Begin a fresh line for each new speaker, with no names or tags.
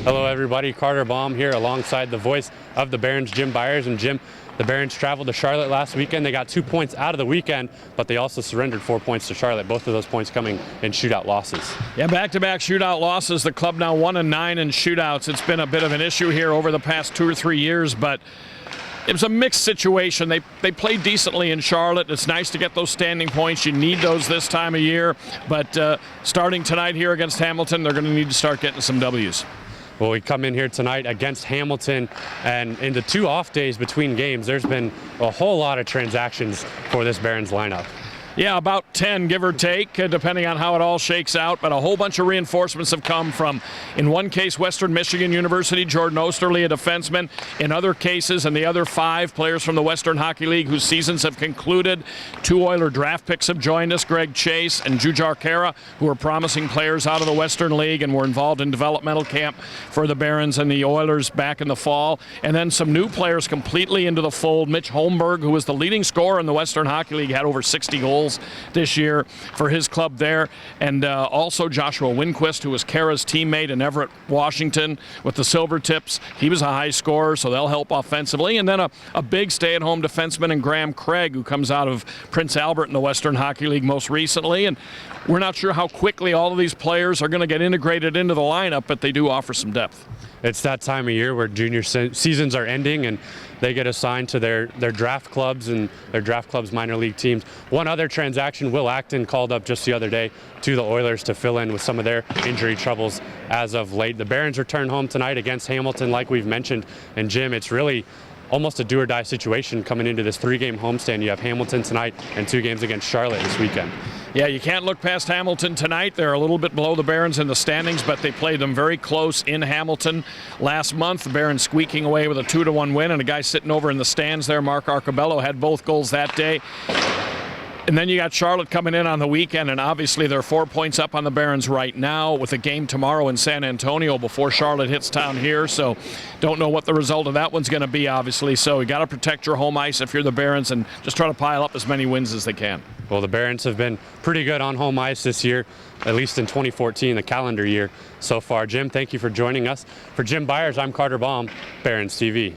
Hello everybody, Carter Baum here alongside the voice of the Barons, Jim Byers. And Jim, the Barons traveled to Charlotte last weekend. They got 2 points out of the weekend, but they also surrendered 4 points to Charlotte. Both of those points coming in shootout losses.
Yeah, back-to-back shootout losses. The club now 1-9 in shootouts. It's been a bit of an issue here over the past 2 or 3 years, but it was a mixed situation. They played decently in Charlotte. It's nice to get those standing points. You need those this time of year. But starting tonight here against Hamilton, they're going to need to start getting some W's.
Well, we come in here tonight against Hamilton, and in the 2 off days between games, there's been a whole lot of transactions for this Barons lineup.
Yeah, about 10, give or take, depending on how it all shakes out. But a whole bunch of reinforcements have come from, in one case, Western Michigan University, Jordan Osterly, a defenseman. In other cases, and the other 5 players from the Western Hockey League whose seasons have concluded. 2 Oiler draft picks have joined us, Greg Chase and Jujar Kara, who are promising players out of the Western League and were involved in developmental camp for the Barons and the Oilers back in the fall. And then some new players completely into the fold. Mitch Holmberg, who was the leading scorer in the Western Hockey League, had over 60 goals this year for his club there. And also Joshua Winquist, who was Kara's teammate in Everett, Washington with the Silvertips. He was a high scorer, so they'll help offensively. And then a big stay-at-home defenseman in Graham Craig, who comes out of Prince Albert in the Western Hockey League most recently. And we're not sure how quickly all of these players are going to get integrated into the lineup, but they do offer some depth.
It's that time of year where junior seasons are ending and they get assigned to their draft clubs and their draft clubs minor league teams. One other transaction, Will Acton called up just the other day to the Oilers to fill in with some of their injury troubles as of late. The Barons return home tonight against Hamilton, like we've mentioned. And Jim, it's really almost a do-or-die situation coming into this 3-game homestand. You have Hamilton tonight and 2 games against Charlotte this weekend.
Yeah, you can't look past Hamilton tonight. They're a little bit below the Barons in the standings, but they played them very close in Hamilton last month. The Barons squeaking away with a 2-1 win, and a guy sitting over in the stands there, Mark Arcabello, had both goals that day. And then you got Charlotte coming in on the weekend, and obviously they're 4 points up on the Barons right now with a game tomorrow in San Antonio before Charlotte hits town here. So don't know what the result of that one's going to be, obviously. So you got to protect your home ice if you're the Barons and just try to pile up as many wins as they can.
Well, the Barons have been pretty good on home ice this year, at least in 2014, the calendar year so far. Jim, thank you for joining us. For Jim Byers, I'm Carter Baum, Barons TV.